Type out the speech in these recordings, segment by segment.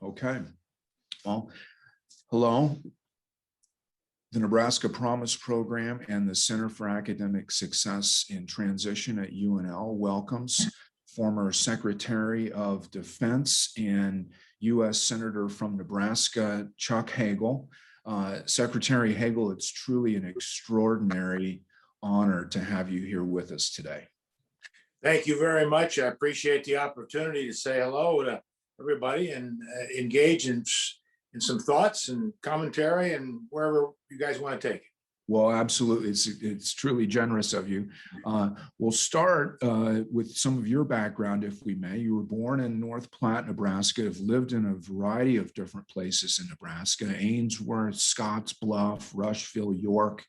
Okay. Well, hello. The Nebraska Promise Program and the Center for Academic Success in Transition at UNL welcomes former Secretary of Defense and U.S. Senator from Nebraska, Chuck Hagel. Secretary Hagel, it's truly an extraordinary honor to have you here with us today. Thank you very much. I appreciate the opportunity to say hello to everybody and engage in some thoughts and commentary and wherever you guys want to take it. Well, absolutely. It's truly generous of you. We'll start with some of your background, if we may. You were born in North Platte, Nebraska, have lived in a variety of different places in Nebraska: Ainsworth, Scotts Bluff, Rushville, York,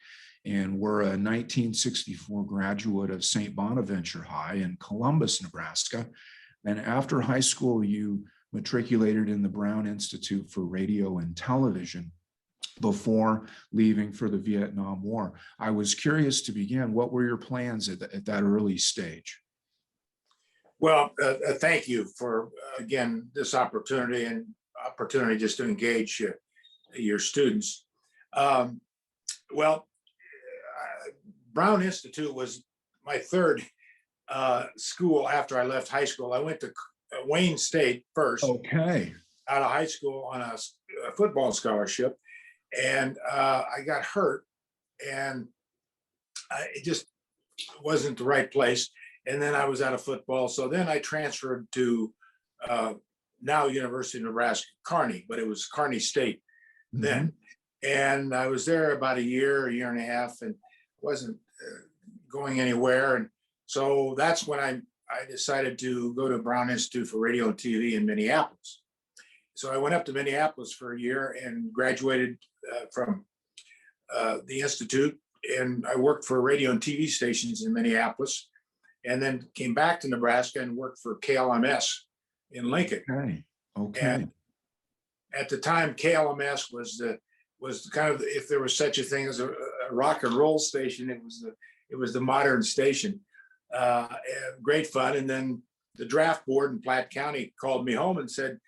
and were a 1964 graduate of St. Bonaventure High in Columbus, Nebraska. And after high school, you matriculated in the Brown Institute for Radio and Television before leaving for the Vietnam War. I was curious to begin, what were your plans at that early stage? Well, thank you for, again, this opportunity just to engage your students. Brown Institute was my third school after I left high school. I went to Wayne State first. Okay. Out of high school on a football scholarship. And I got hurt and it just wasn't the right place. And then I was out of football. So then I transferred to now University of Nebraska, Kearney, but it was Kearney State then. And I was there about a year and a half, and wasn't going anywhere. And so that's when I decided to go to Brown Institute for Radio and TV in Minneapolis. So I went up to Minneapolis for a year and graduated from the Institute, and I worked for radio and TV stations in Minneapolis, and then came back to Nebraska and worked for KLMS in Lincoln. Okay. And at the time, KLMS was kind of, if there was such a thing as a rock and roll station, it was the modern station. Great fun. And then the draft board in Platte County called me home and said,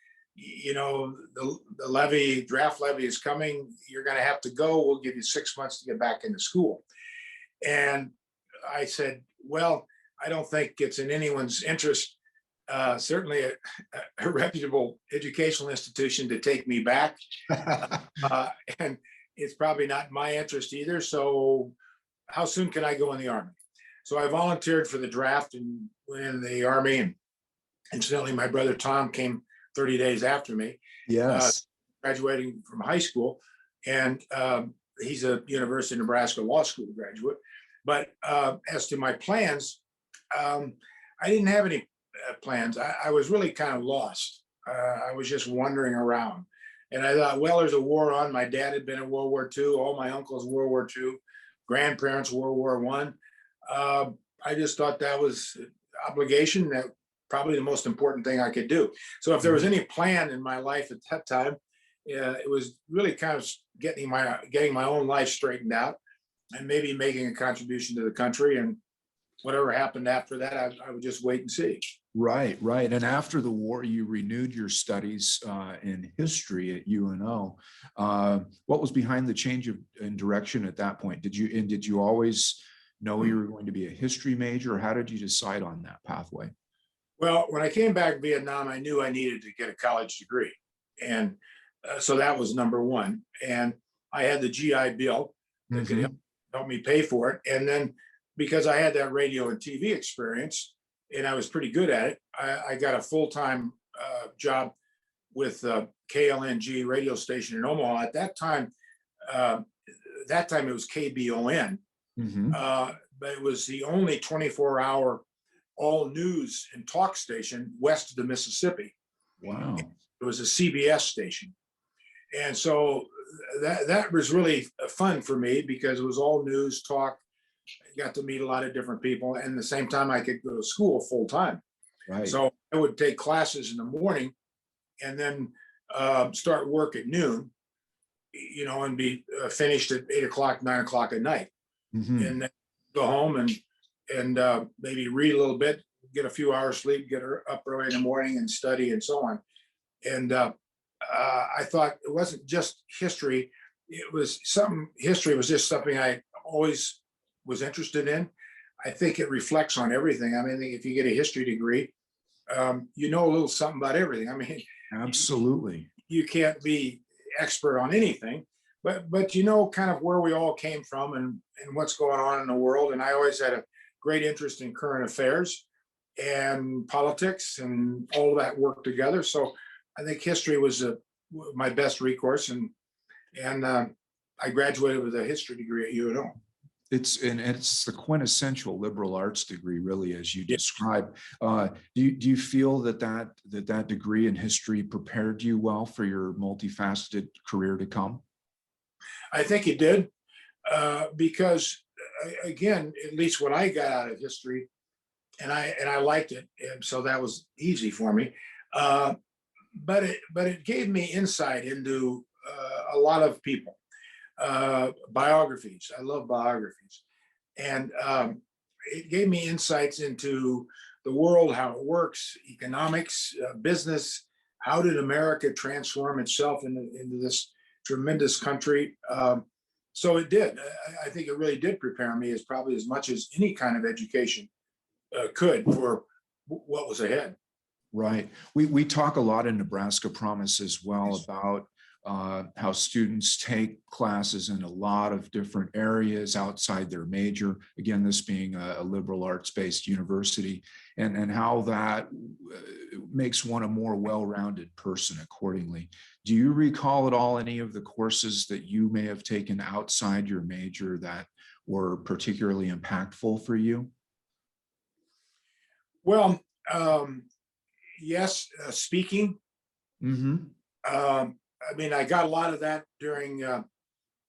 you know, the draft levy is coming. You're going to have to go. We'll give you 6 months to get back into school. And I said, well, I don't think it's in anyone's interest, certainly a reputable educational institution, to take me back. And it's probably not in my interest either. So how soon can I go in the Army? So I volunteered for the draft and went in the Army. And incidentally, my brother Tom came 30 days after me. Yes. Graduating from high school. And he's a University of Nebraska Law School graduate. But as to my plans, I didn't have any plans. I was really kind of lost. I was just wandering around. And I thought, well, there's a war on. My dad had been in World War II. All my uncles, World War II. Grandparents, World War I. I just thought that was obligation, that probably the most important thing I could do. So if there was any plan in my life at that time, it was really kind of getting my own life straightened out and maybe making a contribution to the country. And whatever happened after that, I would just wait and see. Right. And after the war, you renewed your studies in history at UNO. What was behind the change in direction at that point? Did you always know you were going to be a history major, or how did you decide on that pathway? Well, when I came back to Vietnam, I knew I needed to get a college degree. And so that was number one. And I had the GI Bill that could help me pay for it. And then because I had that radio and TV experience, and I was pretty good at it, I got a full-time job with KLNG radio station in Omaha. At that time it was KBON, but it was the only 24-hour all news and talk station west of the Mississippi. Wow. It was a CBS station. And so that was really fun for me because it was all news, talk. I got to meet a lot of different people. And at the same time, I could go to school full time. Right. So I would take classes in the morning and then start work at noon, you know, and be finished at 8 o'clock, 9 o'clock at night. And then go home and maybe read a little bit, get a few hours sleep, get up early in the morning and study and so on. And I thought it wasn't just history. History was just something I always was interested in. I think it reflects on everything. I mean, if you get a history degree, you know a little something about everything. I mean, Absolutely. you can't be expert on anything, but you know kind of where we all came from and what's going on in the world. And I always had a great interest in current affairs and politics and all of that work together. So I think history was my best recourse, and I graduated with a history degree at UNO. It's the quintessential liberal arts degree, really, as you Yeah. describe. Do you feel that degree in history prepared you well for your multifaceted career to come? I think it did, because again, at least what I got out of history, and I liked it, and so that was easy for me. Uh, but it gave me insight into a lot of people. Biographies. I love biographies, and it gave me insights into the world, how it works, economics, business. How did America transform itself into this tremendous country? So it did. I think it really did prepare me as probably as much as any kind of education could for what was ahead. Right. We talk a lot in Nebraska Promise as well about how students take classes in a lot of different areas outside their major. Again, this being a liberal arts-based university, and how that makes one a more well-rounded person accordingly. Do you recall at all any of the courses that you may have taken outside your major that were particularly impactful for you? Well, yes, speaking. Mm-hmm. I mean, I got a lot of that during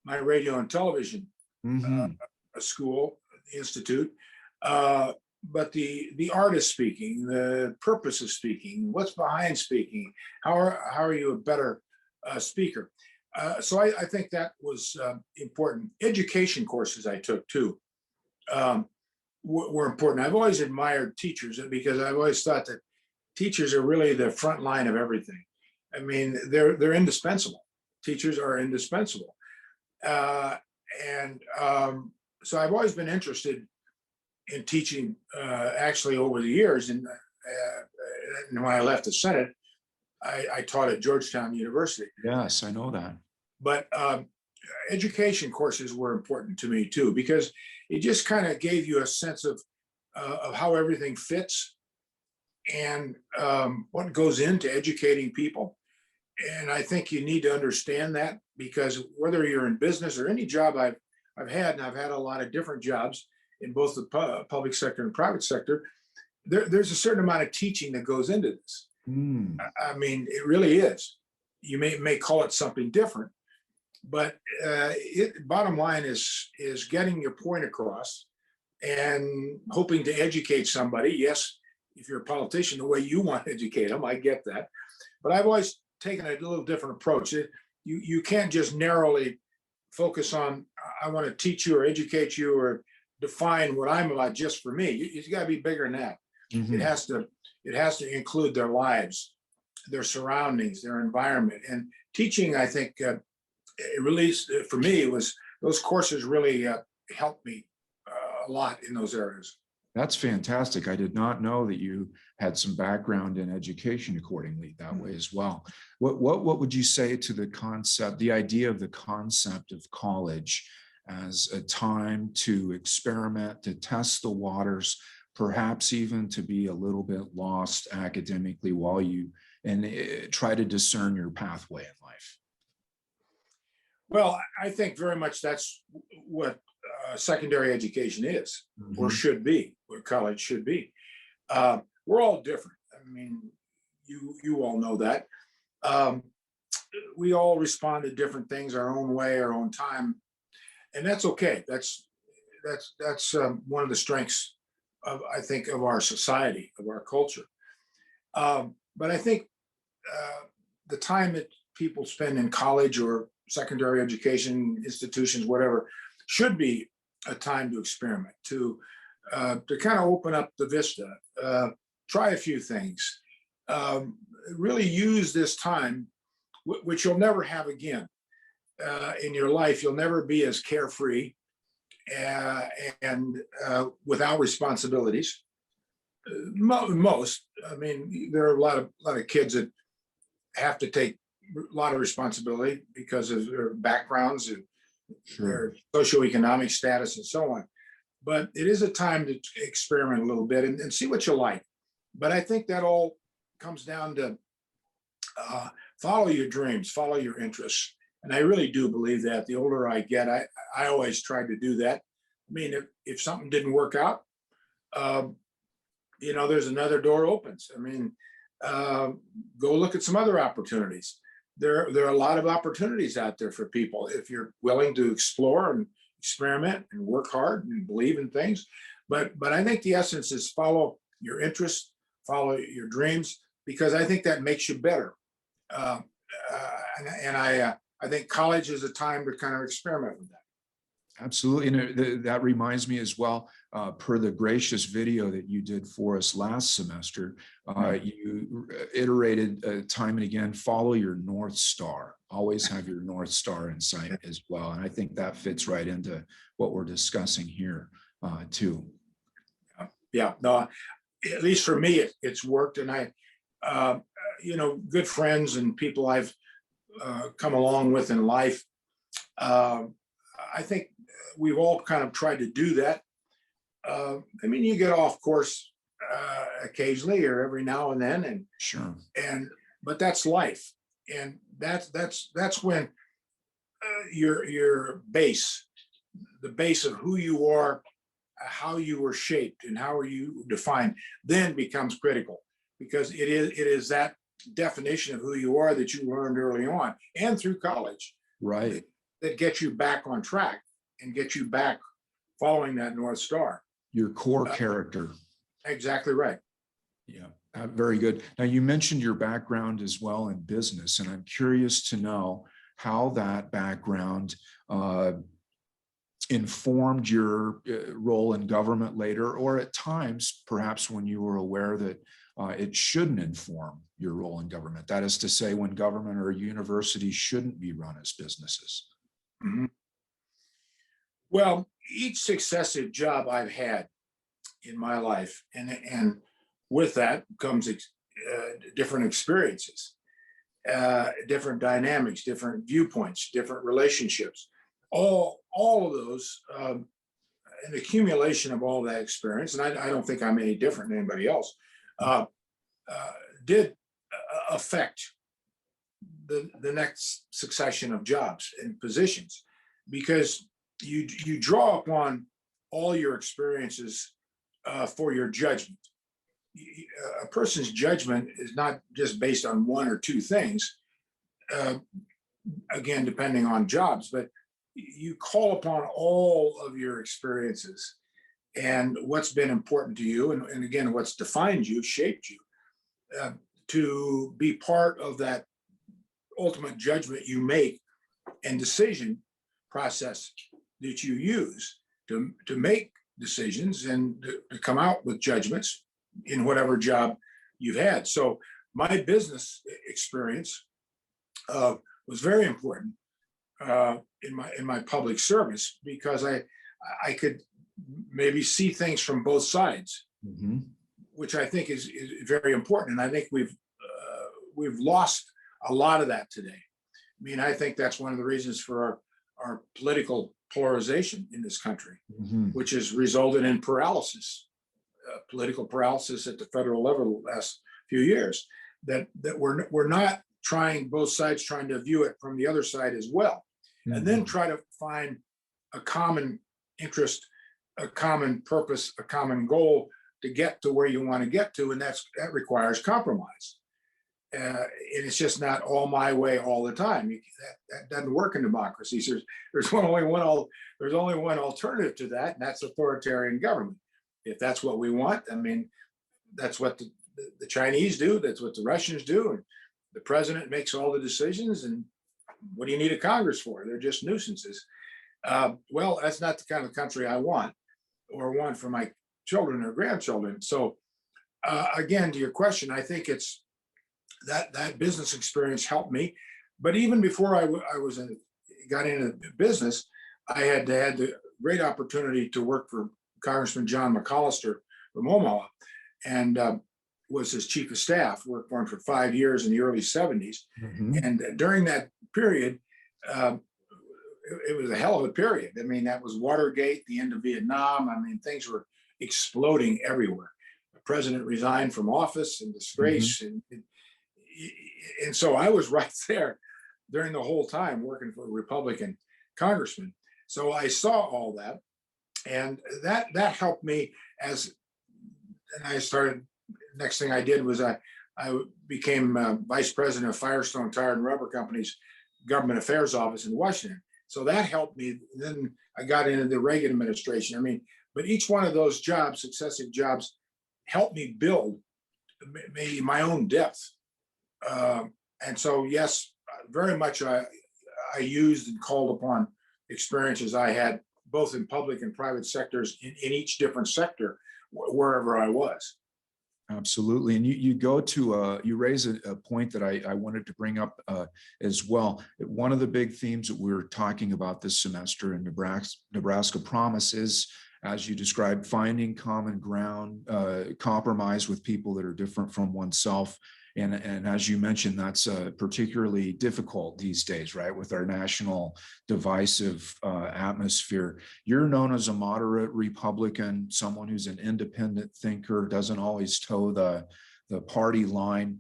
my radio and television Mm-hmm. school institute. But the art of speaking, the purpose of speaking, what's behind speaking, how are you a better speaker? So I think that was important. Education courses I took too um, were important. I've always admired teachers because I've always thought that teachers are really the front line of everything. I mean, they're indispensable. Teachers are indispensable, uh, and so I've always been interested in teaching. Actually, over the years, and when I left the Senate, I taught at Georgetown University. Yes, I know that. But education courses were important to me too because it just kind of gave you a sense of how everything fits and what goes into educating people. And I think you need to understand that because whether you're in business or any job I've had, and I've had a lot of different jobs in both the public sector and private sector, there's a certain amount of teaching that goes into this. Mm. I mean, it really is. You may call it something different, but bottom line is getting your point across and hoping to educate somebody. Yes, if you're a politician, the way you want to educate them, I get that. But I've always taken a little different approach. You can't just narrowly focus on, I want to teach you or educate you or define what I'm about just for me. It's got to be bigger than that. Mm-hmm. It has to include their lives, their surroundings, their environment. And teaching, I think, it really, for me, it was those courses really helped me a lot in those areas. That's fantastic. I did not know that you had some background in education accordingly that way as well. What would you say to the concept, the idea of the concept of college as a time to experiment, to test the waters, perhaps even to be a little bit lost academically while you try to discern your pathway in life? Well, I think very much that's what secondary education is, or Mhm. should be, what college should be. We're all different. I mean, you all know that. Um, we all respond to different things our own way, our own time, and that's okay. That's one of the strengths of I think of our society, of our culture. But I think the time that people spend in college or secondary education institutions, whatever, should be a time to experiment, to kind of open up the vista, try a few things, really use this time which you'll never have again in your life. You'll never be as carefree and without responsibilities. Most, I mean, there are a lot of kids that have to take a lot of responsibility because of their backgrounds and their socioeconomic status and so on. But it is a time to experiment a little bit and see what you like. But I think that all comes down to follow your dreams, follow your interests. And I really do believe that the older I get, I always tried to do that. I mean, if something didn't work out, there's another door opens. I mean, go look at some other opportunities. There are a lot of opportunities out there for people if you're willing to explore and experiment and work hard and believe in things. But I think the essence is follow your interests, follow your dreams, because I think that makes you better. I think college is a time to kind of experiment with that. Absolutely. And that reminds me as well, per the gracious video that you did for us last semester, you iterated time and again, follow your North Star. Always have your North Star in sight as well. And I think that fits right into what we're discussing here too. Yeah, no, at least for me, it's worked. And good friends and people I've come along with in life, I think we've all kind of tried to do that. I mean, you get off course occasionally or every now and then, and sure. But that's life, and that's when your base, the base of who you are, how you were shaped, and how are you defined, then becomes critical, because it is that definition of who you are that you learned early on and through college, right, that gets you back on track and get you back following that North Star. Your core character. Exactly right. Yeah, very good. Now, you mentioned your background as well in business, and I'm curious to know how that background informed your role in government later, or at times, perhaps when you were aware that it shouldn't inform your role in government. That is to say, when government or university shouldn't be run as businesses. Mm-hmm. Well, each successive job I've had in my life, and with that comes different experiences, different dynamics, different viewpoints, different relationships. All of those, an accumulation of all that experience, and I don't think I'm any different than anybody else, did affect the next succession of jobs and positions, because you draw upon all your experiences for your judgment. A person's judgment is not just based on one or two things, again, depending on jobs, but you call upon all of your experiences and what's been important to you, and again, what's defined you, shaped you, to be part of that ultimate judgment you make and decision process that you use to make decisions and to come out with judgments in whatever job you've had. So my business experience was very important in my public service, because I could maybe see things from both sides, mm-hmm. which I think is very important. And I think we've lost a lot of that today. I mean, I think that's one of the reasons for our political polarization in this country, mm-hmm. which has resulted in paralysis, political paralysis at the federal level the last few years, that we're not trying, both sides trying to view it from the other side as well, mm-hmm. and then try to find a common interest, a common purpose, a common goal to get to where you want to get to, and that requires compromise. And it's just not all my way all the time. That doesn't work in democracies. There's only one alternative to that, and that's authoritarian government. If that's what we want, I mean, that's what the Chinese do. That's what the Russians do. And the president makes all the decisions. And what do you need a Congress for? They're just nuisances. Well, that's not the kind of country I want, or want for my children or grandchildren. So again, to your question, I think it's that business experience helped me. But even before got into business, I had had the great opportunity to work for Congressman John McAllister from Omaha, and was his chief of staff. Worked for him for 5 years in the early '70s, and during that period, it was a hell of a period. I mean, that was Watergate, the end of Vietnam. I mean, things were exploding everywhere. The president resigned from office in disgrace, and so I was right there during the whole time working for a Republican congressman. So I saw all that, and that helped me and I started. Next thing I did was I became vice president of Firestone Tire and Rubber Company's government affairs office in Washington. So that helped me. Then I got into the Reagan administration. I mean, but each one of those jobs, successive jobs, helped me build maybe my own depth. And so, yes, very much I used and called upon experiences I had both in public and private sectors in each different sector, wherever I was. Absolutely. And you go to, you raise a point that I wanted to bring up as well. One of the big themes that we're talking about this semester in Nebraska Promise is, as you described, finding common ground, compromise with people that are different from oneself. And as you mentioned, that's particularly difficult these days, right? With our national divisive atmosphere. You're known as a moderate Republican, someone who's an independent thinker, doesn't always toe the party line.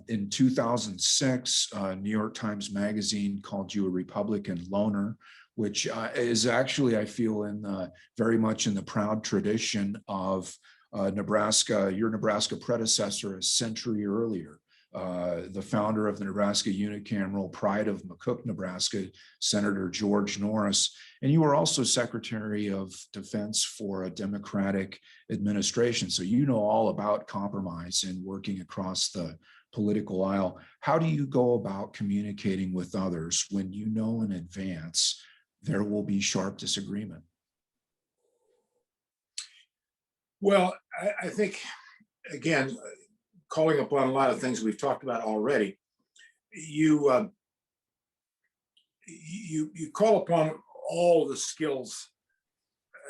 In 2006, New York Times Magazine called you a Republican loner, which is actually, I feel, very much in the proud tradition of Nebraska, your Nebraska predecessor a century earlier, the founder of the Nebraska Unicameral Pride of McCook, Nebraska, Senator George Norris. And you were also Secretary of Defense for a Democratic administration. So you know all about compromise and working across the political aisle. How do you go about communicating with others when you know in advance there will be sharp disagreement? Well, I think, again, calling upon a lot of things we've talked about already, you call upon all the skills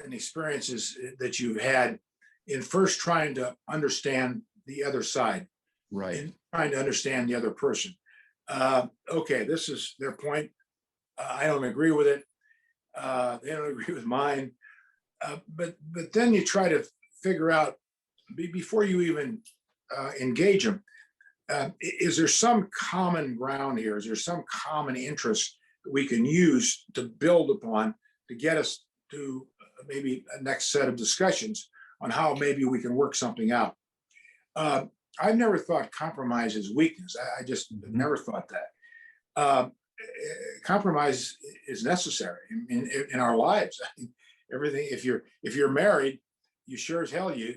and experiences that you've had in first trying to understand the other side, right? And trying to understand the other person. Okay, this is their point. I don't agree with it. They don't agree with mine. But then you try to figure out before you even engage them, is there some common ground here? Is there some common interest that we can use to build upon to get us to maybe a next set of discussions on how maybe we can work something out? I've never thought compromise is weakness. I just never thought that. Compromise is necessary in our lives. I mean, everything. If you're married, you sure as hell you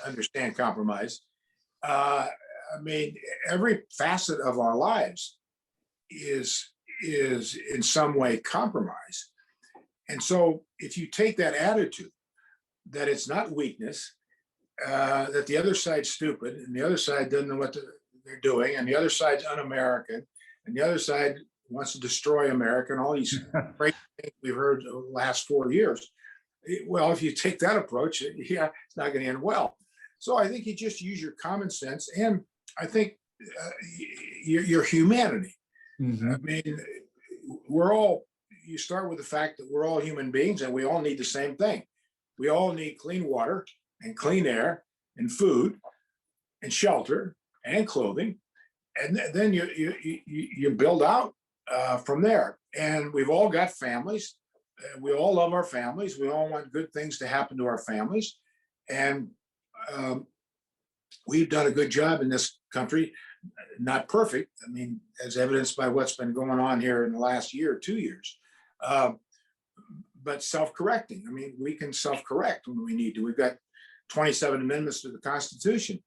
understand compromise. I mean, every facet of our lives is in some way compromise. And so if you take that attitude that it's not weakness, that the other side's stupid and the other side doesn't know what they're doing, and the other side's un-American, and the other side wants to destroy America, and all these great things we've heard the last 4 years. Well, if you take that approach, yeah, it's not going to end well. So I think you just use your common sense, and I think your humanity. I mean, you start with the fact that we're all human beings and we all need the same thing. We all need clean water and clean air and food and shelter and clothing. And then you build out from there. And we've all got families. We all love our families. We all want good things to happen to our families. And we've done a good job in this country. Not perfect. I mean, as evidenced by what's been going on here in the last year, 2 years. But self-correcting. I mean, we can self-correct when we need to. We've got 27 amendments to the Constitution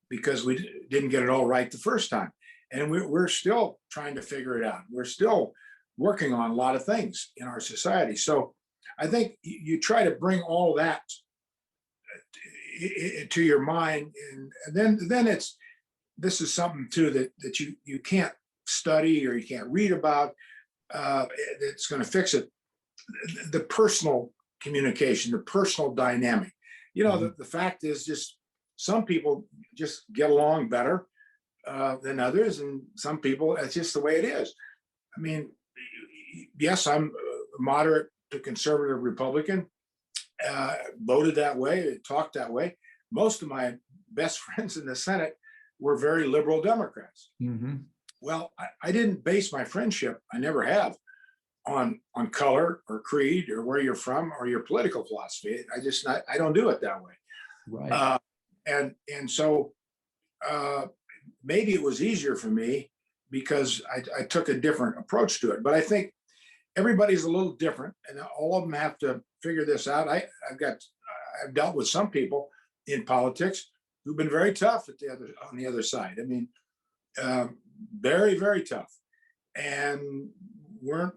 because we didn't get it all right the first time. And we're still trying to figure it out. We're still working on a lot of things in our society. So I think you try to bring all that to your mind. And then this is something too that you can't study or you can't read about that's going to fix it. The personal communication, the personal dynamic. You know, the fact is just some people just get along better than others, and some people, it's just the way it is. I mean, yes, I'm a moderate to conservative Republican, voted that way, talked that way. Most of my best friends in the Senate were very liberal Democrats. Mm-hmm. Well, I didn't base my friendship, I never have, on color or creed or where you're from or your political philosophy. I don't do it that way. Right. And so maybe it was easier for me because I took a different approach to it. But I think everybody's a little different, and all of them have to figure this out. I've dealt with some people in politics who've been very tough on the other side. I mean, very, very tough, and weren't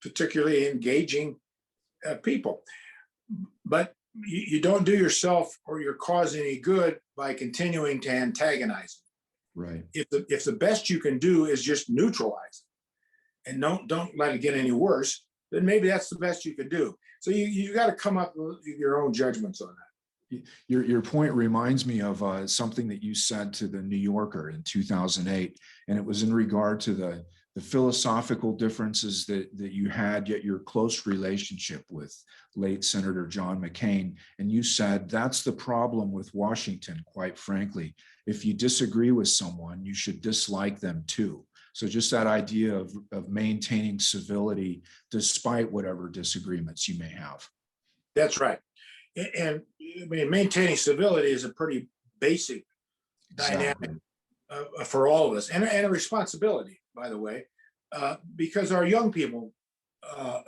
particularly engaging people. But you don't do yourself or your cause any good by continuing to antagonize it. Right. If the best you can do is just neutralize it and don't let it get any worse, then maybe that's the best you can do. So you got to come up with your own judgments on that. Your point reminds me of something that you said to the New Yorker in 2008, and it was in regard to the philosophical differences that you had, yet your close relationship with late Senator John McCain. And you said, that's the problem with Washington, quite frankly. If you disagree with someone, you should dislike them too. So just that idea of maintaining civility despite whatever disagreements you may have. That's right. And I mean, maintaining civility is a pretty basic dynamic for all of us, and a responsibility, by the way, because our young people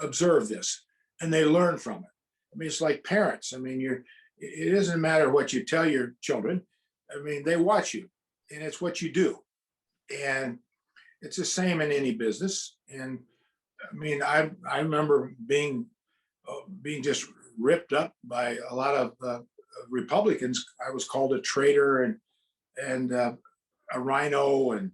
observe this and they learn from it. I mean, it's like parents. I mean, it doesn't matter what you tell your children. I mean, they watch you, and it's what you do, and it's the same in any business. And I mean, I remember being just ripped up by a lot of Republicans. I was called a traitor and a rhino and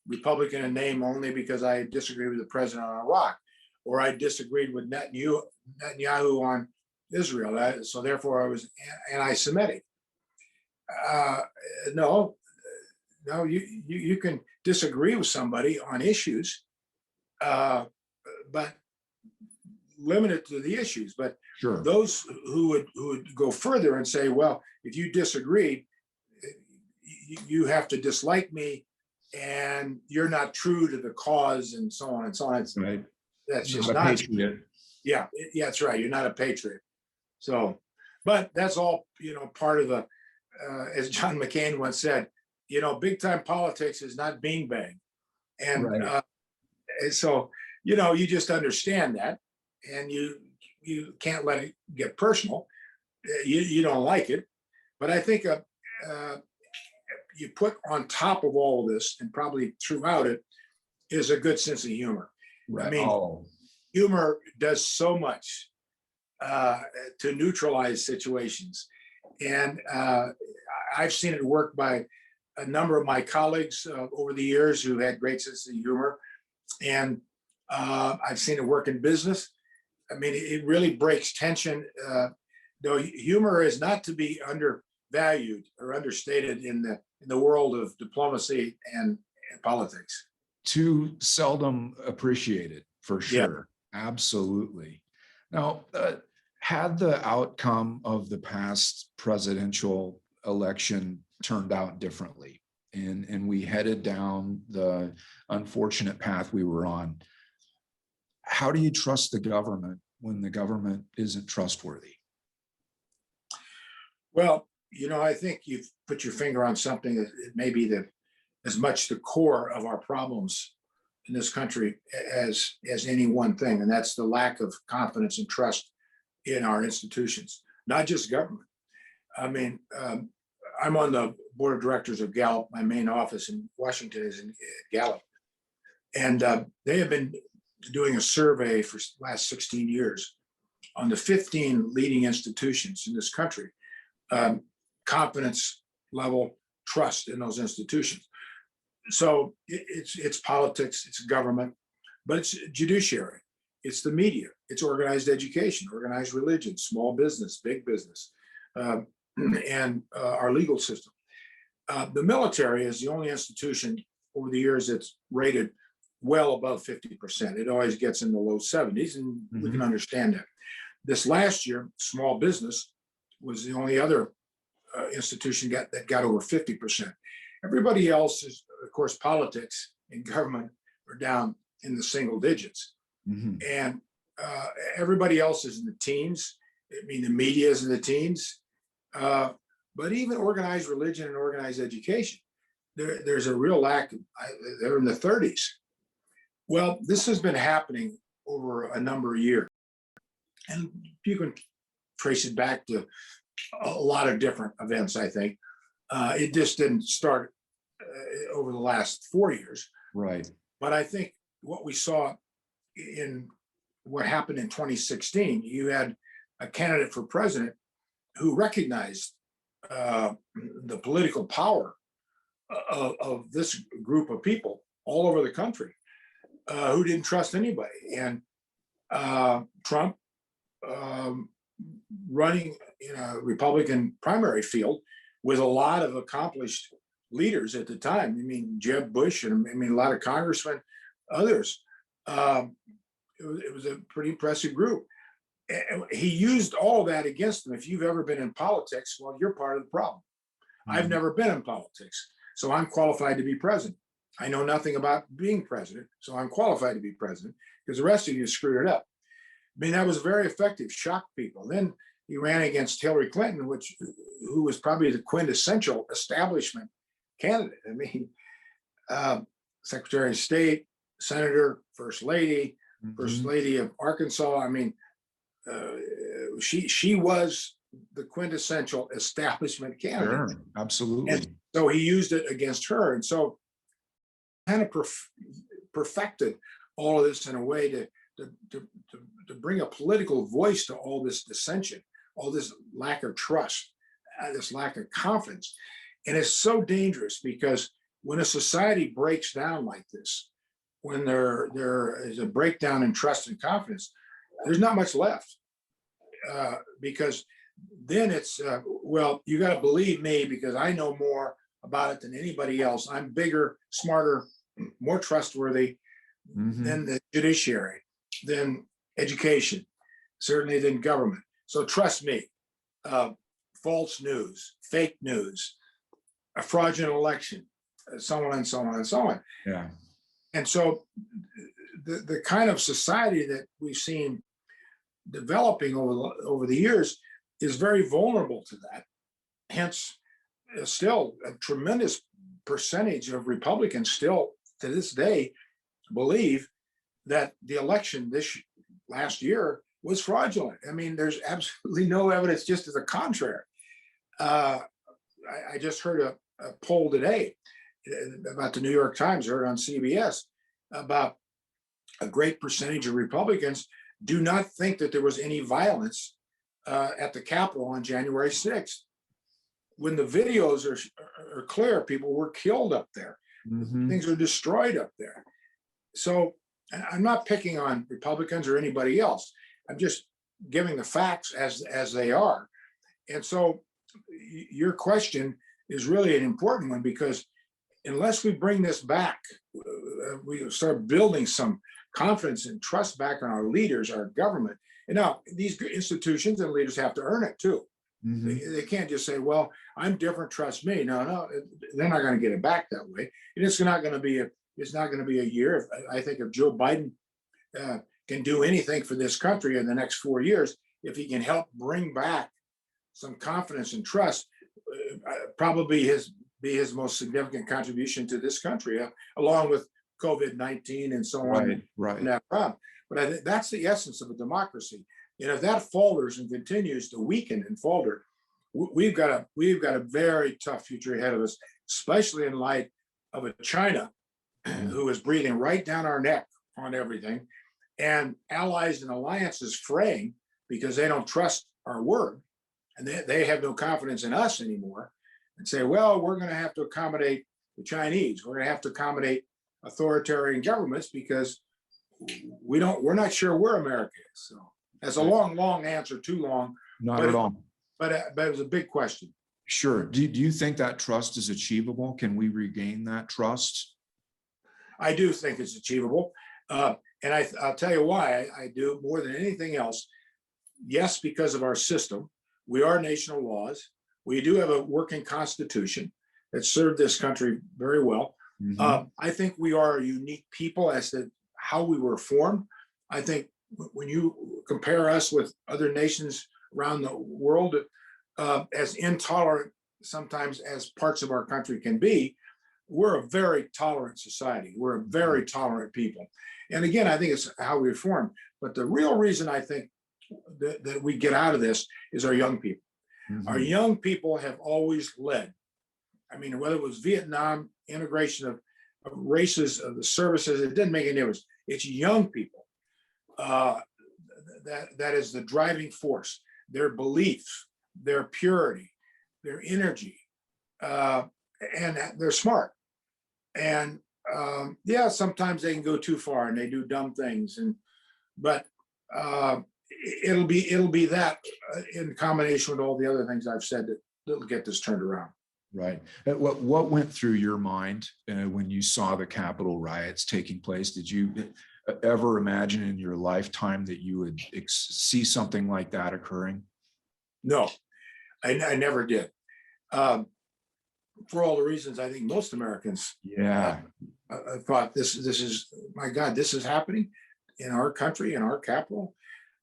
Republican in name only because I disagreed with the president on Iraq, or I disagreed with Netanyahu on Israel. So therefore, I was anti-Semitic. No, you can disagree with somebody on issues, but limit it to the issues. But sure, those who would go further and say, well, if you disagreed, you have to dislike me, and you're not true to the cause, and so on and so on. right. That's You're just not a not. patriot. Yeah, that's right. You're not a patriot. So, but that's all, part of the, as John McCain once said, big time politics is not beanbag. And Right. and so, you just understand that, and you can't let it get personal. You don't like it. But I think you put on top of all of this, and probably throughout it, is a good sense of humor. Right. I mean, humor does so much to neutralize situations. And I've seen it work by a number of my colleagues over the years who had great sense of humor. And I've seen it work in business. I mean, it really breaks tension. Though humor is not to be undervalued or understated in the world of diplomacy and politics. Too seldom appreciated, for sure. Yeah. Absolutely. Now, had the outcome of the past presidential election turned out differently, and we headed down the unfortunate path we were on, how do you trust the government when the government isn't trustworthy? Well, I think you've put your finger on something that may be as much the core of our problems in this country as any one thing, and that's the lack of confidence and trust in our institutions, not just government. I mean, I'm on the board of directors of Gallup. My main office in Washington is in Gallup, and they have been doing a survey for the last 16 years on the 15 leading institutions in this country, confidence level, trust in those institutions. So it's politics, it's government, but it's judiciary, it's the media, it's organized education, organized religion, small business, big business, uh, and our legal system. The military is the only institution over the years that's rated well above 50%. It always gets in the low 70s, and we can understand that. This last year, small business was the only other institution that got over 50%. Everybody else is, of course, politics and government are down in the single digits. And everybody else is in the teens. I mean, the media is in the teens. But even organized religion and organized education, there's a real lack. They're in the 30s. Well, this has been happening over a number of years. And you can trace it back to a lot of different events, I think. It just didn't start over the last 4 years. Right. But I think what we saw in what happened in 2016, you had a candidate for president who recognized the political power of this group of people all over the country who didn't trust anybody. And Trump running in a Republican primary field with a lot of accomplished leaders at the time. I mean, Jeb Bush, and I mean, a lot of congressmen, others. It was a pretty impressive group. He used all that against them. If you've ever been in politics, well, you're part of the problem. I've never been in politics, so I'm qualified to be president. I know nothing about being president, so I'm qualified to be president because the rest of you screwed it up. I mean, that was very effective, shocked people. Then he ran against Hillary Clinton, who was probably the quintessential establishment candidate. I mean, Secretary of State, Senator, First Lady, First Lady of Arkansas. I mean, she was the quintessential establishment candidate. Sure, absolutely. And so he used it against her. And so kind of perfected all of this in a way to bring a political voice to all this dissension, all this lack of trust, this lack of confidence. And it's so dangerous because when a society breaks down like this, when there is a breakdown in trust and confidence, there's not much left. Because then it's, well, you got to believe me because I know more about it than anybody else. I'm bigger, smarter, more trustworthy than the judiciary, than education, certainly than government. So trust me. False news, fake news, a fraudulent election, so on and so on and so on. Yeah. And so the kind of society that we've seen developing over the years is very vulnerable to that. Hence, still a tremendous percentage of Republicans still to this day believe that the election this last year was fraudulent. I mean, there's absolutely no evidence just to the contrary. I just heard a poll today about the New York Times, heard on CBS, about a great percentage of Republicans do not think that there was any violence at the Capitol on January 6th. When the videos are clear, people were killed up there. Things are destroyed up there. So I'm not picking on Republicans or anybody else. I'm just giving the facts as they are. And so your question is really an important one because unless we bring this back, we start building some confidence and trust back on our leaders, our government. And now these institutions and leaders have to earn it too. They can't just say, well, I'm different, trust me. No, they're not going to get it back that way. And it's not going to be a year. I think if Joe Biden can do anything for this country in the next 4 years, if he can help bring back some confidence and trust, probably be his most significant contribution to this country, along with COVID-19 and so on. Right. And that problem. But I think that's the essence of a democracy. And if that falters and continues to weaken and falter, we've got a very tough future ahead of us, especially in light of a China who is breathing right down our neck on everything, and allies and alliances fraying because they don't trust our word, and they have no confidence in us anymore, and say, well, we're going to have to accommodate the Chinese. We're going to have to accommodate authoritarian governments because we're not sure where America is. So that's a long answer, too long. Not at all. But it was a big question. Sure. Do you think that trust is achievable? Can we regain that trust? I do think it's achievable. And I'll tell you why I do more than anything else. Yes, because of our system. We are a nation of laws. We do have a working constitution that served this country very well. I think we are a unique people as to how we were formed. I think when you compare us with other nations around the world, as intolerant sometimes as parts of our country can be, we're a very tolerant society. We're a very tolerant people. And again, I think it's how we were formed. But the real reason I think that we get out of this is our young people. Our young people have always led. I mean, whether it was Vietnam, integration of races, of the services, it didn't make any difference. It's young people that is the driving force. Their beliefs, their purity, their energy, and they're smart. And yeah, sometimes they can go too far and they do dumb things. But it'll be that in combination with all the other things I've said that'll get this turned around. Right. What went through your mind when you saw the Capitol riots taking place? Did you ever imagine in your lifetime that you would see something like that occurring? No, I never did. For all the reasons I think most Americans thought this is, my God, this is happening in our country, in our capital.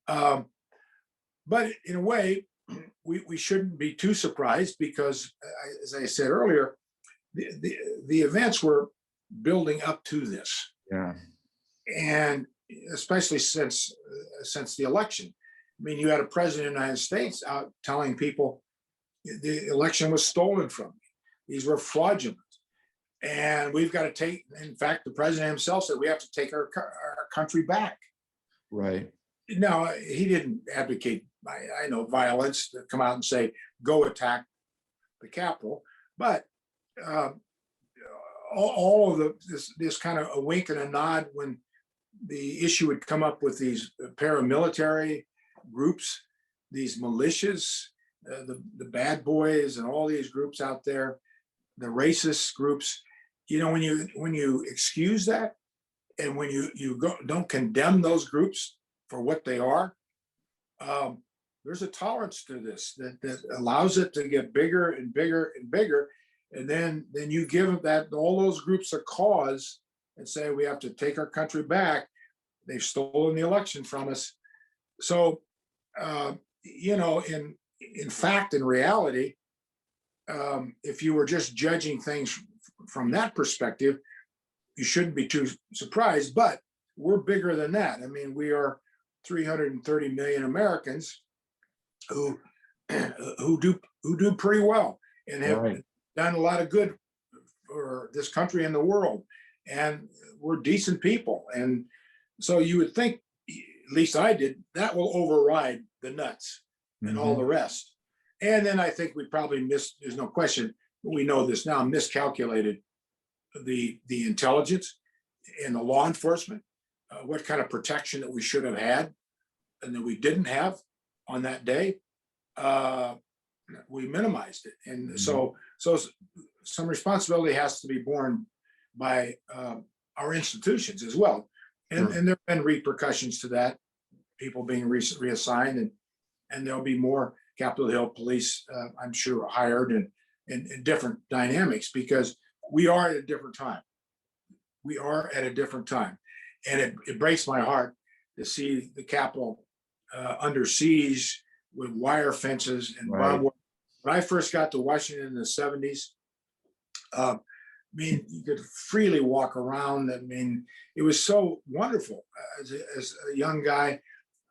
But in a way, we shouldn't be too surprised because, as I said earlier, the events were building up to this. Yeah. And especially since the election. I mean, you had a president of the United States out telling people the election was stolen from me. These were fraudulent. And we've got to take, in fact, the president himself said we have to take our country back. Right. Now, he didn't advocate, I know, violence to come out and say, go attack the Capitol. But all of this kind of a wink and a nod when the issue would come up with these paramilitary groups, these militias, the bad boys and all these groups out there, the racist groups, you know, when you excuse that and when you don't condemn those groups for what they are, there's a tolerance to this that allows it to get bigger and bigger and bigger. And then you give that all those groups a cause and say we have to take our country back. They've stolen the election from us. So you know, in fact, in reality, if you were just judging things from that perspective, you shouldn't be too surprised. But we're bigger than that. I mean, we are 330 million Americans who do pretty well and have done a lot of good for this country and the world. And we're decent people. And so you would think, at least I did, that will override the nuts and all the rest. And then I think we probably there's no question, we know this now, miscalculated the intelligence and the law enforcement, what kind of protection that we should have had and that we didn't have on that day. We minimized it. And so some responsibility has to be borne by our institutions as well. And there have been repercussions to that, people being reassigned, and there'll be more Capitol Hill police, I'm sure, hired and different dynamics because we are at a different time. We are at a different time. And it breaks my heart to see the Capitol under siege with wire fences and barbed wire. When I first got to Washington in the 70s, I mean, you could freely walk around. I mean, it was so wonderful. As a young guy,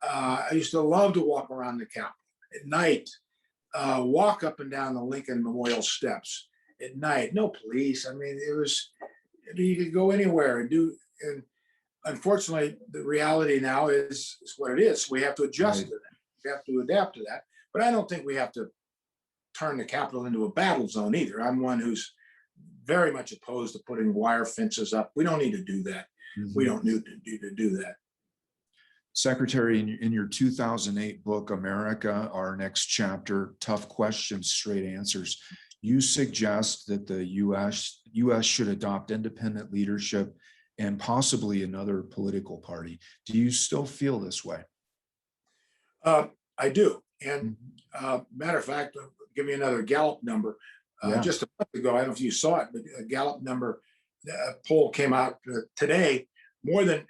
I used to love to walk around the Capitol at night, walk up and down the Lincoln Memorial steps at night. No police. I mean, you could go anywhere and do. And unfortunately, the reality now is what it is. We have to adjust to that. We have to adapt to that. But I don't think we have to turn the Capitol into a battle zone either. I'm one who's very much opposed to putting wire fences up. We don't need to do that. We don't need to do that. Secretary, in your 2008 book, America, Our Next Chapter, Tough Questions, Straight Answers, you suggest that the U.S. should adopt independent leadership and possibly another political party. Do you still feel this way? I do. And matter of fact, I'll give you another Gallup number. Just a month ago, I don't know if you saw it, but a Gallup number poll came out today. More than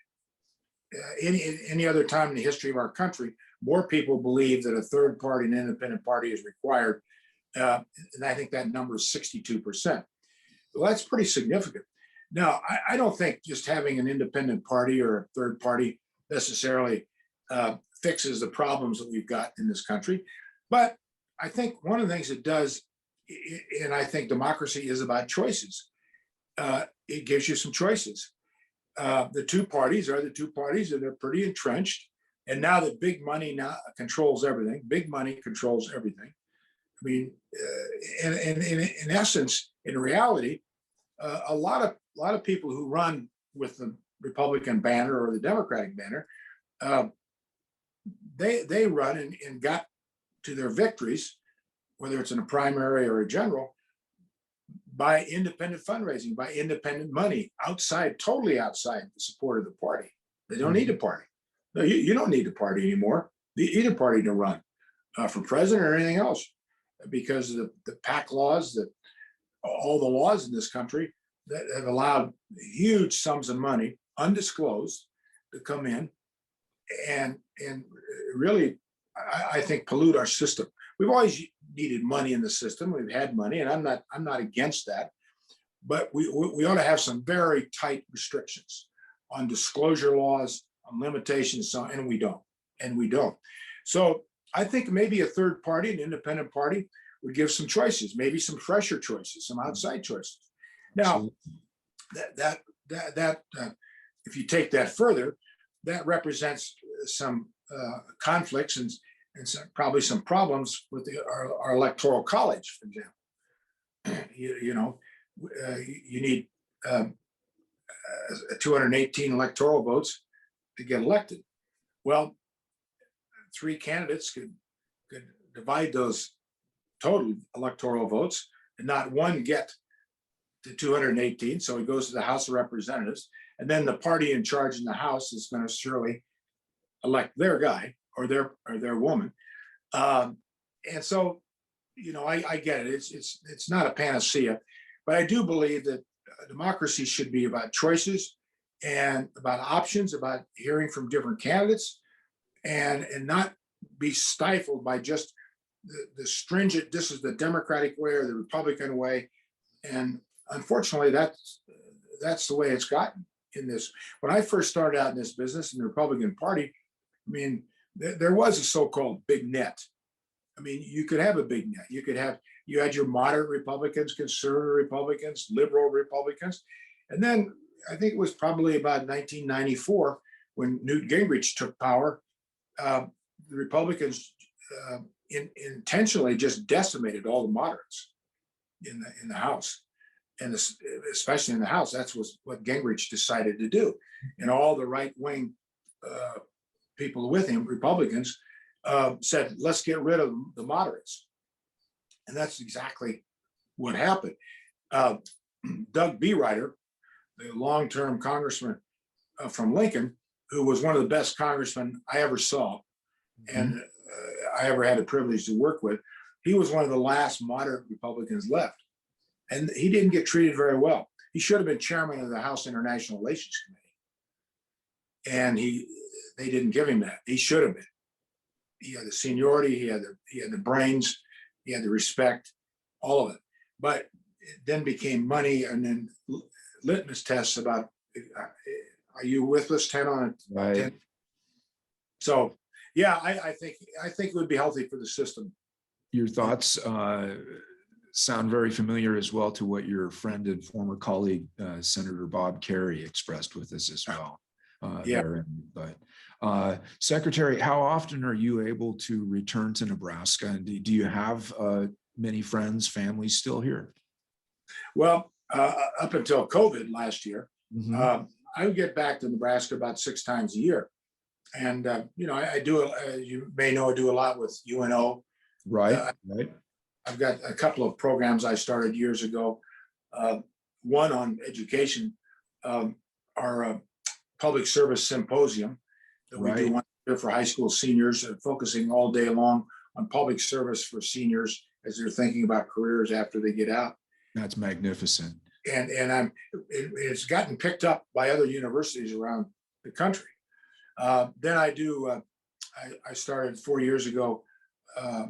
any other time in the history of our country, more people believe that a third party, an independent party, is required. And I think that number is 62%. Well, that's pretty significant. Now, I don't think just having an independent party or a third party necessarily fixes the problems that we've got in this country. But I think one of the things it does, and I think democracy is about choices. It gives you some choices. The two parties are the two parties, and they're pretty entrenched. And now that big money now controls everything, big money controls everything. I mean, in essence, in reality, a lot of people who run with the Republican banner or the Democratic banner, they run and got to their victories, whether it's in a primary or a general, by independent fundraising, by independent money, totally outside the support of the party. They don't need a party. No, you don't need a party anymore. You need a party to run for president or anything else, because of the PAC laws, all the laws in this country that have allowed huge sums of money, undisclosed, to come in and really, I think, pollute our system. We've always needed money in the system. We've had money, and I'm not against that, but we ought to have some very tight restrictions on disclosure laws, on limitations, and we don't. So I think maybe a third party, an independent party, would give some choices, maybe some fresher choices, some outside choices. Now, if you take that further, that represents some conflicts and probably some problems with our electoral college, for example. You need 218 electoral votes to get elected. Well, three candidates could divide those total electoral votes and not one get to 218. So it goes to the House of Representatives. And then the party in charge in the House is going to surely elect their guy or their woman. And so, I get it. It's not a panacea, but I do believe that democracy should be about choices and about options, about hearing from different candidates, and not be stifled by just the stringent, this is the Democratic way or the Republican way. And unfortunately, that's the way it's gotten in this. When I first started out in this business in the Republican Party, I mean, there was a so-called big net. I mean, you could have a big net. You had your moderate Republicans, conservative Republicans, liberal Republicans. And then I think it was probably about 1994 when Newt Gingrich took power, the Republicans intentionally just decimated all the moderates in the House. And especially in the House, that's what Gingrich decided to do. And all the right-wing people with him, Republicans, said, let's get rid of the moderates. And that's exactly what happened. Doug Beereiter, the long-term congressman from Lincoln, who was one of the best congressmen I ever saw, and I ever had the privilege to work with, he was one of the last moderate Republicans left. And he didn't get treated very well. He should have been chairman of the House International Relations Committee. And they didn't give him that. He should have been. He had the seniority, he had the brains, he had the respect, all of it. But it then became money and then litmus tests about, are you with us 10 on a 10? Right. So yeah, I think it would be healthy for the system. Your thoughts sound very familiar as well to what your friend and former colleague, Senator Bob Kerrey, expressed with us as well. But Secretary, how often are you able to return to Nebraska? And do you have many friends, family still here? Well, up until COVID last year. Mhm. I would get back to Nebraska about 6 times a year. And, I do, you may know, I do a lot with UNO. Right, Uh, right. I've got a couple of programs I started years ago. Uh, One on education, our public service symposium that we do Right. one year for high school seniors, focusing all day long on public service for seniors as they're thinking about careers after they get out. That's magnificent. It's gotten picked up by other universities around the country. Then I started 4 years ago,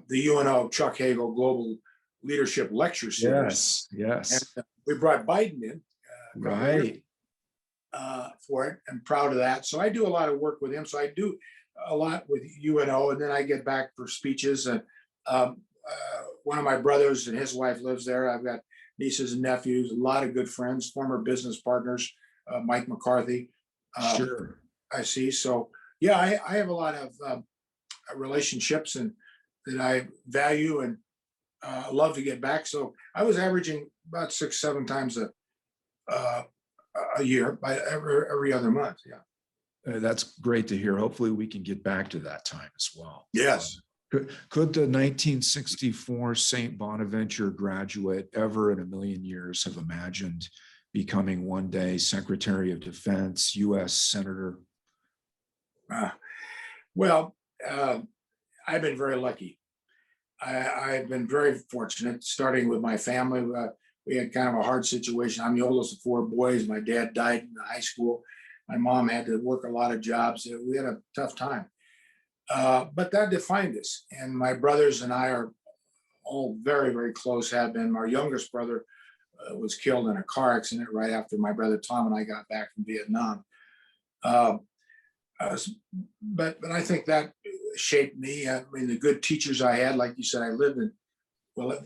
the UNO Chuck Hagel Global Leadership Lecture Series. Yes, And yes. we brought Biden in a couple of years Right. for it. I'm proud of that. So I do a lot of work with him. So I do a lot with UNO, and then I get back for speeches. And one of my brothers and his wife lives there. I've got nieces and nephews, a lot of good friends, former business partners, Mike McCarthy. Sure. I see. So yeah, I have a lot of relationships and that I value and love to get back. So I was averaging about 6, 7 times uh, a year, by every other month. Yeah. That's great to hear. Hopefully we can get back to that time as well. Yes. Could the 1964 St. Bonaventure graduate ever in a million years have imagined becoming one day Secretary of Defense, U.S. Senator? Uh, well, I've been very lucky. I've been very fortunate, starting with my family. We had kind of a hard situation. I'm the oldest of 4 boys. My dad died in high school. My mom had to work a lot of jobs. We had a tough time. But that defined us. And my brothers and I are all very, very close, have been. Our youngest brother was killed in a car accident right after my brother Tom and I got back from Vietnam. Uh, but I think that shaped me. I mean, the good teachers I had, like you said, I lived in, well,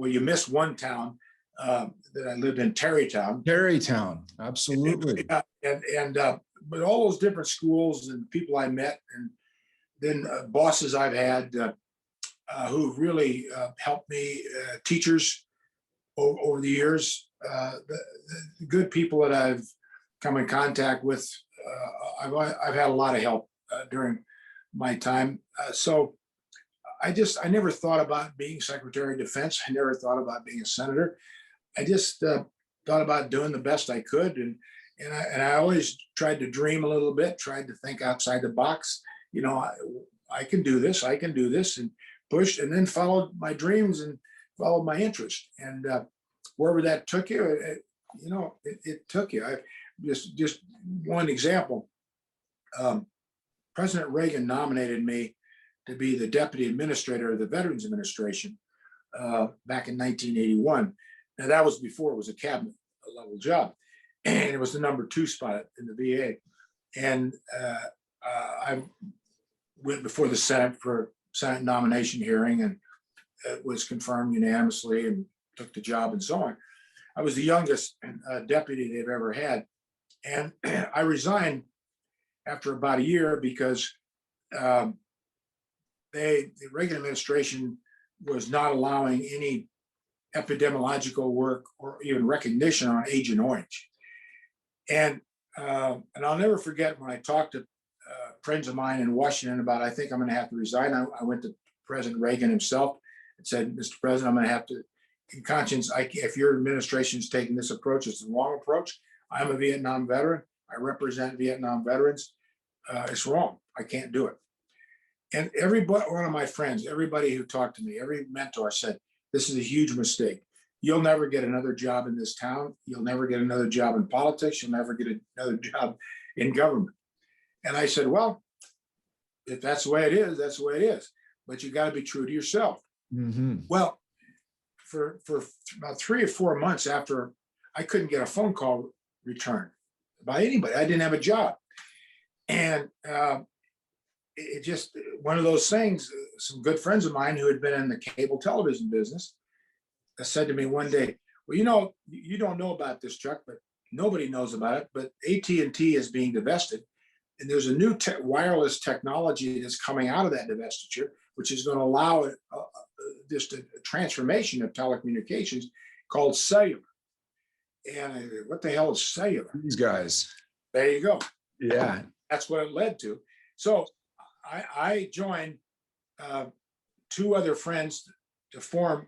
you missed one town that I lived in, Terrytown. Terrytown, absolutely. But all those different schools and people I met, and then bosses I've had who really helped me, teachers over the years, the good people that I've come in contact with. I've had a lot of help during my time. So I never thought about being Secretary of Defense. I never thought about being a senator. I just thought about doing the best I could, and I always tried to dream a little bit, tried to think outside the box. I can do this. I can do this, and pushed, and then followed my dreams and followed my interest. And wherever that took you, it took you. I just one example. President Reagan nominated me to be the deputy administrator of the Veterans Administration back in 1981. Now that was before it was a cabinet level job, and it was the number 2 spot in the VA. And I went before the Senate for Senate nomination hearing, and it was confirmed unanimously, and took the job and so on. I was the youngest deputy they've ever had, and I resigned after about a year because the Reagan administration was not allowing any epidemiological work or even recognition on Agent Orange. And I'll never forget when I talked to friends of mine in Washington about, I think I'm going to have to resign. I went to President Reagan himself and said, Mr. President, I'm going to have to, in conscience, if your administration is taking this approach, it's the wrong approach. I'm a Vietnam veteran. I represent Vietnam veterans. It's wrong. I can't do it. And one of my friends, everybody who talked to me, every mentor said, this is a huge mistake. You'll never get another job in this town. You'll never get another job in politics. You'll never get another job in government. And I said, well, if that's the way it is, that's the way it is. But you got to be true to yourself. Mm-hmm. Well, for about 3 or 4 months after, I couldn't get a phone call returned by anybody. I didn't have a job. And it just, one of those things, some good friends of mine who had been in the cable television business said to me one day, well, you don't know about this, Chuck, but nobody knows about it, but AT&T is being divested. And there's a new wireless technology that's coming out of that divestiture, which is going to allow just a transformation of telecommunications called cellular. And what the hell is cellular? These guys. There you go. Yeah. That's what it led to. So I joined two other friends to form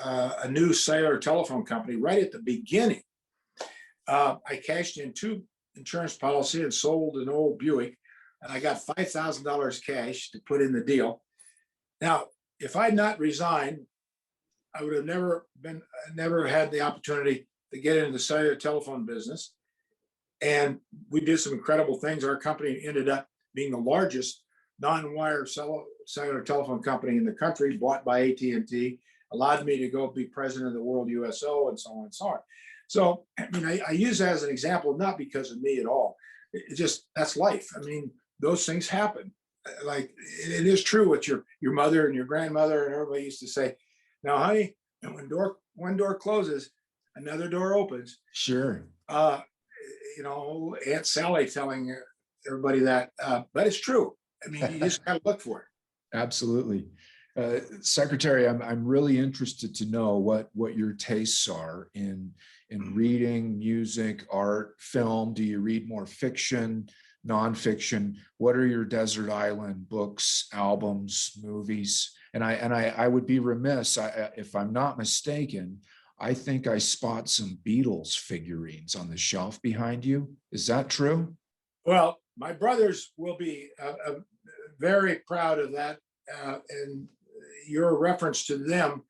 a new cellular telephone company right at the beginning. I cashed in two insurance policy and sold an old Buick, and I got $5,000 cash to put in the deal. Now, if I'd not resigned, I would have never had the opportunity to get into the cellular telephone business. And we did some incredible things. Our company ended up being the largest non-wire cellular telephone company in the country, bought by AT&T, allowed me to go be president of the World USO, and so on and so on. So, I mean, I use that as an example, not because of me at all. It just, that's life. I mean, those things happen. Like, it is true what your mother and your grandmother and everybody used to say. Now, honey, when one door closes, another door opens. Sure. You know, Aunt Sally telling everybody that, but it's true. I mean, you just gotta look for it. Absolutely. Secretary, I'm really interested to know what your tastes are in reading, music, art, film. Do you read more fiction, nonfiction? What are your desert island books, albums, movies? And I would be remiss, if I'm not mistaken, I think I spot some Beatles figurines on the shelf behind you. Is that true? Well, my brothers will be very proud of that, and your reference to them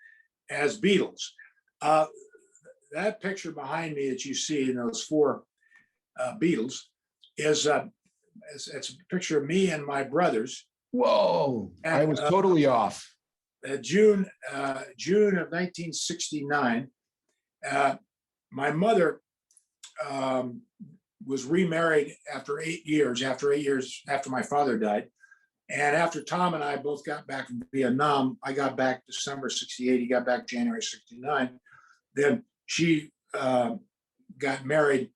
as Beatles. That picture behind me that you see in those four Beatles is it's a picture of me and my brothers. Whoa, I was totally off. June of 1969. My mother was remarried after 8 years after my father died. And after Tom and I both got back from Vietnam, I got back December 68, he got back January 69. Then she got married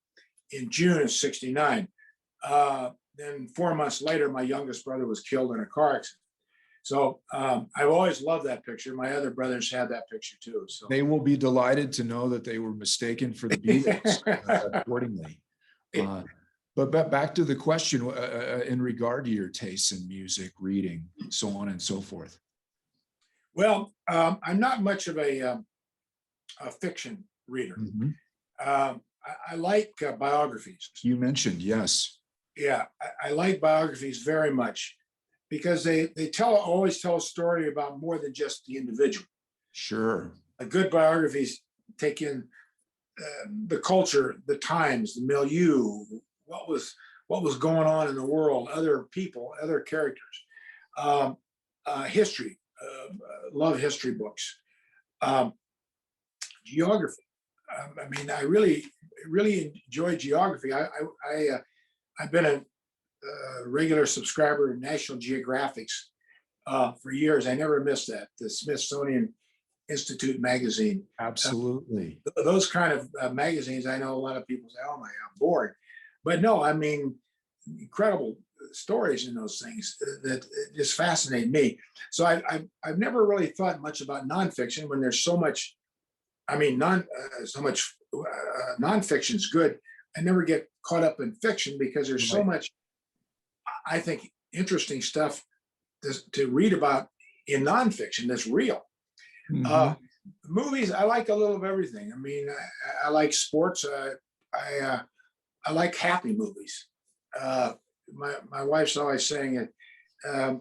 in June of 69. Then 4 months later, my youngest brother was killed in a car accident. So I've always loved that picture. My other brothers had that picture too. So they will be delighted to know that they were mistaken for the Beatles accordingly. But back to the question in regard to your tastes in music, reading, so on and so forth. Well, I'm not much of a fiction reader. Mm-hmm. I like biographies. You mentioned, yes. Yeah, I like biographies very much because they always tell a story about more than just the individual. Sure. A good biographies take in the culture, the times, the milieu, what was going on in the world, other people, other characters, history, love history books, geography. I mean, I really enjoy geography. I've been a regular subscriber to National Geographics for years. I never missed that. The Smithsonian Institute magazine. Absolutely. Those kind of magazines, I know a lot of people say, oh my, I'm bored. But no, I mean, incredible stories in those things that just fascinate me. So I've never really thought much about nonfiction when there's so much, I mean, nonfiction's good. I never get caught up in fiction because there's so much, I think, interesting stuff to read about in nonfiction that's real. Mm-hmm. Movies, I like a little of everything. I mean, I like sports. I like happy movies. My wife's always saying it to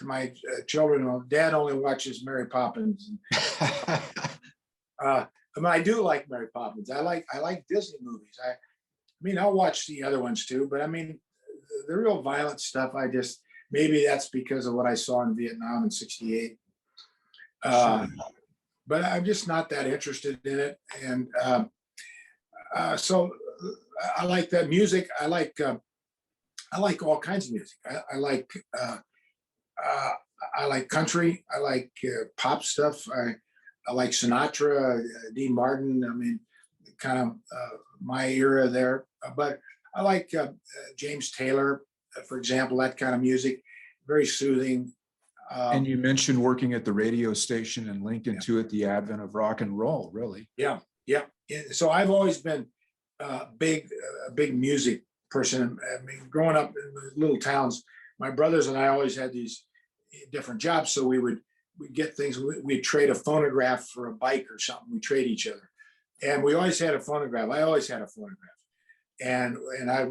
my children. Well, Dad only watches Mary Poppins. I mean, I do like Mary Poppins. I like Disney movies. I mean, I'll watch the other ones too. But I mean, the real violent stuff, maybe that's because of what I saw in Vietnam in '68. But I'm just not that interested in it. And so I like that music. I like all kinds of music. I like country. I like pop stuff. I like Sinatra, Dean Martin. I mean, kind of my era there. But I like James Taylor, for example, that kind of music, very soothing. And you mentioned working at the radio station and linking to it the advent of rock and roll, really. Yeah. So I've always been a big music person. I mean, growing up in the little towns, my brothers and I always had these different jobs. So we'd get things. We'd trade a phonograph for a bike or something. We trade each other, and we always had a phonograph. I always had a phonograph, and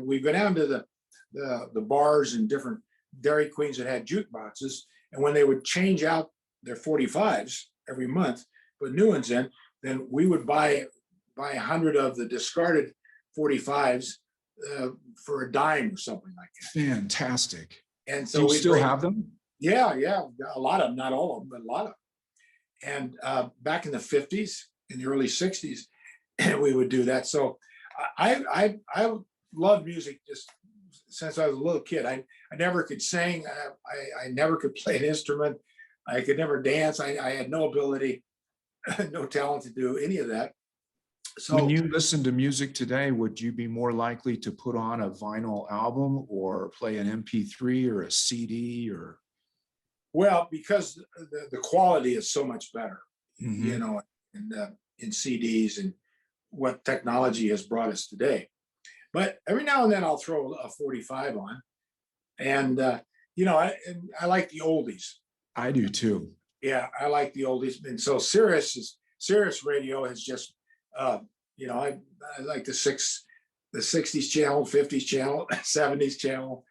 we'd go down to the bars and different Dairy Queens that had jukeboxes, and when they would change out their 45s every month, put new ones in, then we would buy 100 of the discarded 45s for a dime or something like that. Fantastic. And Do so you we still have them? yeah, a lot of them, not all of them, but a lot of them. And back in the 50s, in the early 60s, we would do that. So I love music just since I was a little kid. I never could sing. I never could play an instrument. I could never dance. I had no ability, no talent to do any of that. So When you listen to music today, would you be more likely to put on a vinyl album or play an MP3 or a CD or? well, because the quality is so much better, Mhm. you know, in CDs and what technology has brought us today. But every now and then I'll throw a 45 on, and I like the oldies. I do too. Yeah, I like the oldies, and so Sirius Radio has just, I like the 60s channel, 50s channel, 70s channel.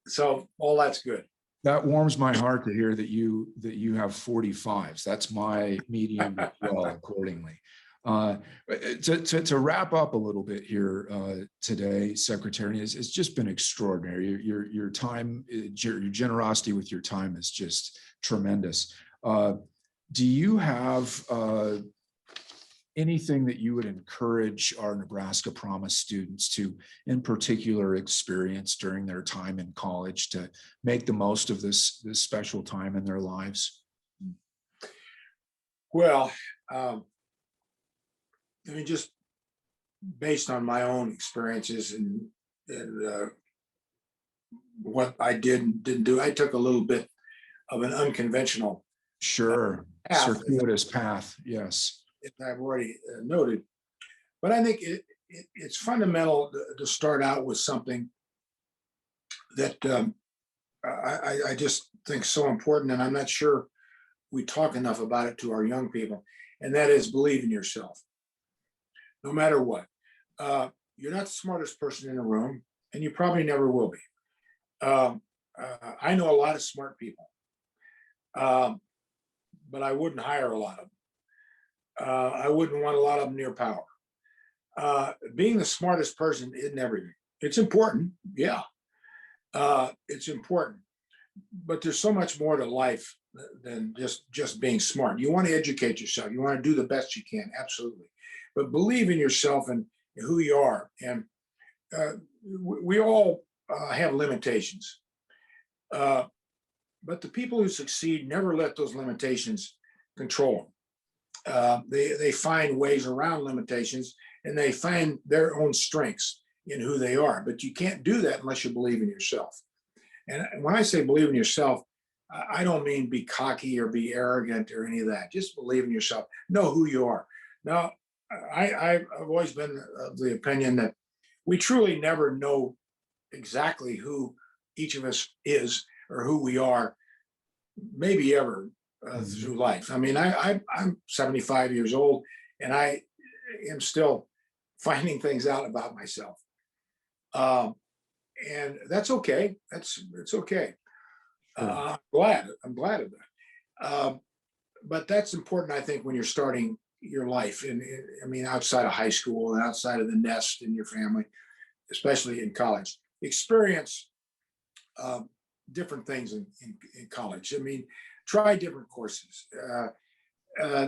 So all that's good. That warms my heart to hear that you have 45s. That's my medium as well, accordingly. To wrap up a little bit here today, Secretary, it's just been extraordinary. Your time, your generosity with your time is just tremendous. Do you have anything that you would encourage our Nebraska Promise students to, in particular, experience during their time in college to make the most of this special time in their lives? Well, I mean, just based on my own experiences and what I did and didn't do, I took a little bit of an unconventional Sure. path, Circuitous path. Yes. as I've already noted. But I think it's fundamental to start out with something that I just think is so important, and I'm not sure we talk enough about it to our young people, and that is believe in yourself, no matter what. You're not the smartest person in the room, and you probably never will be. I know a lot of smart people, but I wouldn't hire a lot of them. I wouldn't want a lot of them near power. Being the smartest person isn't everything. It's important, yeah. It's important, but there's so much more to life than just being smart. You want to educate yourself. You want to do the best you can, absolutely. But believe in yourself and who you are. And we all have limitations. But the people who succeed never let those limitations control them. They find ways around limitations, and they find their own strengths in who they are. But you can't do that unless you believe in yourself. And when I say believe in yourself, I don't mean be cocky or be arrogant or any of that. Just believe in yourself. Know who you are. Now, I've always been of the opinion that we truly never know exactly who each of us is or who we are, maybe ever through life. I mean, I'm 75 years old, and I am still finding things out about myself. And that's okay. It's okay. I'm glad of that. But that's important, I think, when you're starting your life. And I mean, outside of high school and outside of the nest in your family, especially in college, experience different things in college. I mean, try different courses.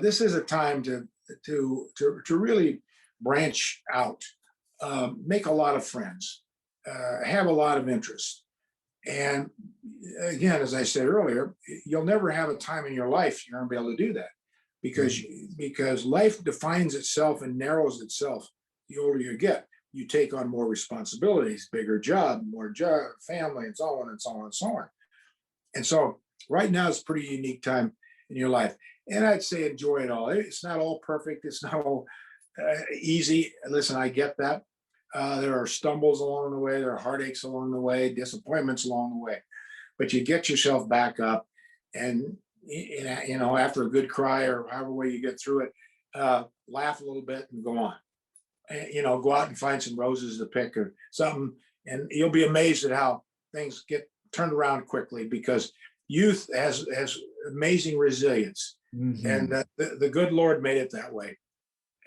This is a time to really branch out, make a lot of friends, have a lot of interests. And again, as I said earlier, you'll never have a time in your life you're going to be able to do that because life defines itself and narrows itself the older you get. You take on more responsibilities, bigger job, more job, family, and so on and so on and so on. And so right now is a pretty unique time in your life. And I'd say enjoy it all. It's not all perfect. It's not all easy. Listen, I get that. There are stumbles along the way. There are heartaches along the way, disappointments along the way. But you get yourself back up, and after a good cry or however way you get through it, laugh a little bit and go on. And, go out and find some roses to pick or something, and you'll be amazed at how things get turned around quickly, because youth has amazing resilience. And the good Lord made it that way.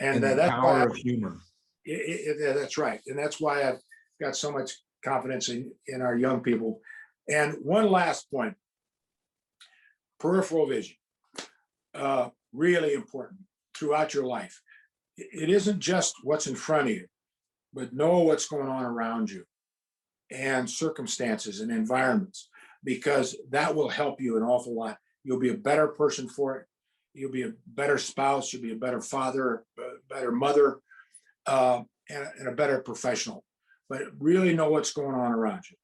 And the that's power why of humor. that's right. And that's why I've got so much confidence in our young people. And one last point, peripheral vision, really important throughout your life. It isn't just what's in front of you, but know what's going on around you and circumstances and environments, because that will help you an awful lot. You'll be a better person for it. You'll be a better spouse. You'll be a better father, a better mother, and a better professional. But really know what's going on around you.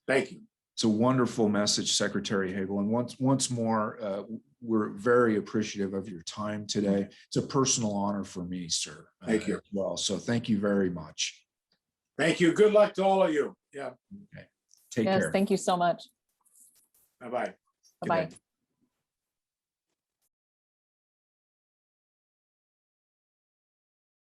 Thank you. It's a wonderful message, Secretary Hagel. And once more, we're very appreciative of your time today. It's a personal honor for me, sir. Thank you. As well. So thank you very much. Thank you. Good luck to all of you. Yeah. Okay. Take Yes, care. thank you so much. Bye-bye. Bye-bye.